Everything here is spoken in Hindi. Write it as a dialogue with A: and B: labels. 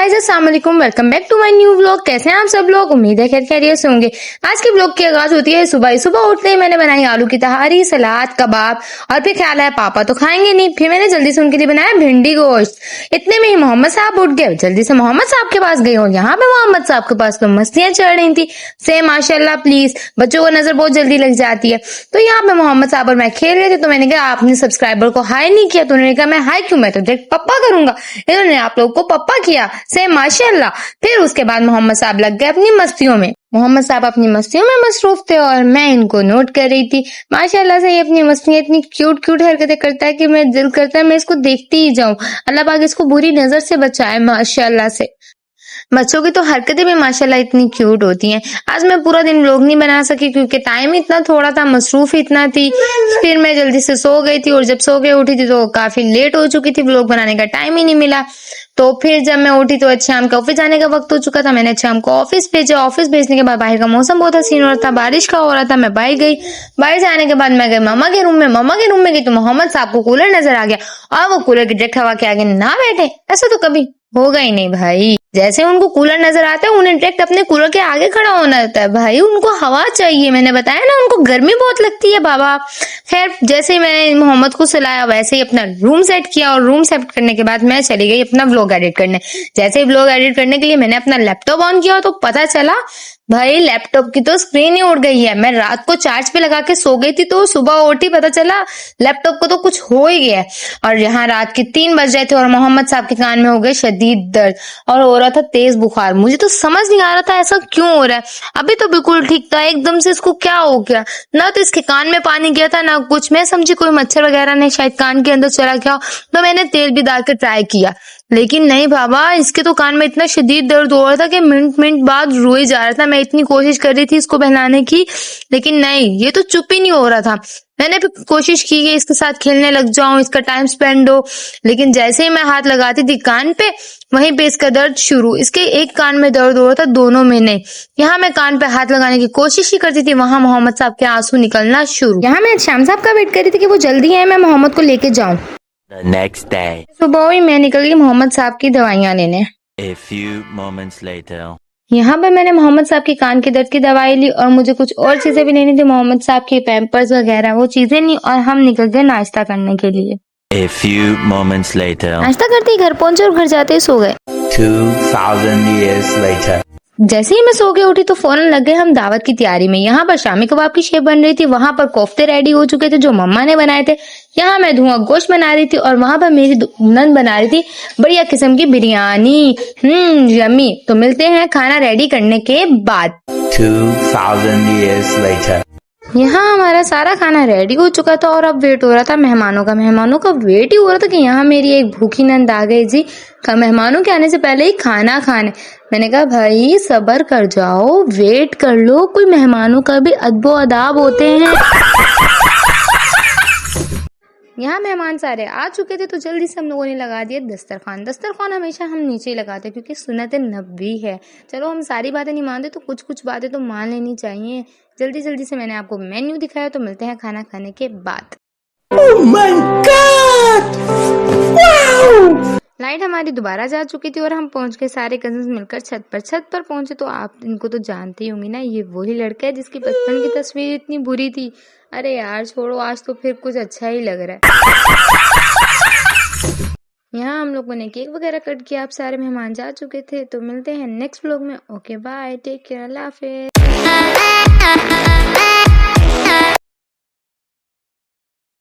A: गाइस अस्सलाम वालेकुम, welcome back to my new vlog. कैसे हैं आप सब लोग? उम्मीद है खैर खैरियत से होंगे। आज के व्लॉग की आगाज होती है सुबह उठते ही मैंने बनाई आलू की तहारी, सलाद, कबाब और फिर ख्याल है पापा तो खाएंगे नहीं, फिर मैंने जल्दी से उनके लिए बनाया भिंडी गोश्त। इतने में ही मोहम्मद साहब उठ गए, जल्दी से मोहम्मद साहब के पास गई और यहाँ पे मोहम्मद साहब के पास तो मस्तियां चढ़ रही थी। से माशाल्लाह, प्लीज बच्चों को नजर बहुत जल्दी लग जाती है। तो यहाँ पे मोहम्मद साहब और मैं खेल रहे थे, तो मैंने कहा आपने सब्सक्राइबर को हाई नहीं किया, तो उन्होंने कहा मैं हाई क्यों, मैं तो डायरेक्ट पप्पा करूंगा। इन्होंने आप लोग को पप्पा किया, से माशाल्लाह। फिर उसके बाद मोहम्मद साहब लग गए अपनी मस्तियों में। मोहम्मद साहब अपनी मस्तियों में मसरूफ थे और मैं इनको नोट कर रही थी। माशाल्लाह से ये अपनी मस्तियां इतनी क्यूट क्यूट हरकतें करता है कि मैं दिल करता है मैं इसको देखती ही जाऊं। अल्लाह पाक इसको बुरी नजर से बचाए माशाल्लाह से। बच्चों की तो हरकतें भी माशाल्लाह इतनी क्यूट होती हैं। आज मैं पूरा दिन व्लॉग नहीं बना सकी क्योंकि टाइम ही इतना थोड़ा था, मसरूफ ही इतना थी। फिर मैं जल्दी से सो गई थी और जब सो के उठी थी तो काफी लेट हो चुकी थी, व्लॉग बनाने का टाइम ही नहीं मिला। तो फिर जब मैं उठी तो शाम के ऑफिस जाने का वक्त हो चुका था। मैंने शाम को ऑफिस भेजा। ऑफिस भेजने के बाद बाहर का मौसम बहुत हसीन हो रहा था, बारिश का हो रहा था। मैं बाहर गई। बाहर से आने के बाद मैं गई मामा के रूम में। मामा के रूम में गई तो मोहम्मद साहब को कूलर नजर आ गया और वो कूलर की डायरेक्ट हवा के आगे ना बैठे। ऐसा तो कभी होगा ही नहीं भाई। जैसे उनको कूलर नजर आता है उन्हें डायरेक्ट अपने कूलर के आगे खड़ा होना होता है। भाई उनको हवा चाहिए, मैंने बताया ना उनको गर्मी बहुत लगती है बाबा। खैर जैसे ही मैंने मोहम्मद को सुलाया वैसे ही अपना रूम सेट किया और रूम सेट करने के बाद मैं चली गई अपना व्लॉग एडिट करने। जैसे ही व्लॉग एडिट करने के लिए मैंने अपना लैपटॉप ऑन किया तो पता चला भाई लैपटॉप की तो स्क्रीन ही उड़ गई है। मैं रात को चार्ज पे लगा के सो गई थी तो सुबह उठी पता चला लैपटॉप को तो कुछ हो ही गया है। और यहाँ रात के 3 बज रहे थे और मोहम्मद साहब के कान में हो गए शदीद दर्द और हो रहा था तेज बुखार। मुझे तो समझ नहीं आ रहा था ऐसा क्यों हो रहा है। अभी तो बिल्कुल ठीक था, एकदम से इसको क्या हो गया। ना तो इसके कान में पानी गया था ना कुछ। मैं समझी कोई मच्छर वगैरह ने शायद कान के अंदर चला गया, तो मैंने तेल भी डाल के ट्राई किया, लेकिन नहीं बाबा इसके तो कान में इतना शदीद दर्द हो रहा था कि मिनट बाद रोए जा रहा था। मैं इतनी कोशिश कर रही थी इसको बहलाने की, लेकिन नहीं, ये तो चुप ही नहीं हो रहा था। मैंने भी कोशिश की कि इसके साथ खेलने लग जाऊं, इसका टाइम स्पेंड हो, लेकिन जैसे ही मैं हाथ लगाती थी कान पे वहीं पे इसका दर्द शुरू। इसके एक कान में दर्द हो रहा था, दोनों में नहीं। यहाँ मैं कान पे हाथ लगाने की कोशिश ही करती थी, वहां मोहम्मद साहब के आंसू निकलना शुरू। यहाँ मैं शाम साहब का वेट कर रही थी कि वो जल्दी आए, मैं मोहम्मद को लेके जाऊं।
B: The next day.
A: सुबह ही मैं निकल गई मोहम्मद साहब की दवाइयाँ लेने।
B: A few moments later.
A: यहाँ पे मैंने मोहम्मद साहब की कान के दर्द की दवाई ली और मुझे कुछ और चीजें भी लेनी थी, मोहम्मद साहब के पैम्पर्स वगैरह, वो चीजें नहीं, और हम निकल गए नाश्ता करने के लिए।
B: A few moments later.
A: नाश्ता करते ही घर पहुंचे और घर जाते ही सो गए।
B: 2000 years later.
A: जैसे ही मैं सो के उठी तो फौरन लग गए हम दावत की तैयारी में। यहाँ पर शामी कबाब की शेप बन रही थी, वहां पर कोफ्ते रेडी हो चुके थे जो मम्मा ने बनाए थे। यहाँ मैं धुआं गोश्त बना रही थी और वहां पर मेरी नंद बना रही थी बढ़िया किस्म की बिरयानी। यम्मी। तो मिलते हैं खाना रेडी करने के बाद।
B: 2000 years later.
A: यहाँ हमारा सारा खाना रेडी हो चुका था और अब वेट हो रहा था मेहमानों का। मेहमानों का वेट ही हो रहा था कि यहाँ मेरी एक भूखी नंद आ गई जी मेहमानों के आने से पहले ही खाना खाने। मैंने कहा भाई सब्र कर जाओ, वेट कर लो, कोई मेहमानों का भी अदबो अदाब होते हैं। यहाँ मेहमान सारे आ चुके थे तो जल्दी से हम लोगों ने लगा दिया दस्तरखान। दस्तरखान हमेशा हम नीचे ही लगाते क्योंकि सुन्नत नबी है। चलो हम सारी बातें नहीं मानते तो कुछ बातें तो मान लेनी चाहिए। जल्दी से मैंने आपको मेन्यू दिखाया, तो मिलते हैं खाना खाने के बाद।
B: Oh my God! Wow!
A: Light हमारी दोबारा जा चुकी थी और हम पहुंच गए सारे कजिन्स मिलकर छत पर पहुंचे। तो आप इनको तो जानते ही होंगी ना, ये वही लड़का है जिसकी बचपन की तस्वीर इतनी बुरी थी। अरे यार छोड़ो, आज तो फिर कुछ अच्छा ही लग रहा है। यहाँ हम लोगों ने केक वगैरह कट किया, आप सारे मेहमान जा चुके थे। तो मिलते हैं नेक्स्ट व्लॉग में। ओके बाय, टेक केयर, अल्लाह हाफिज।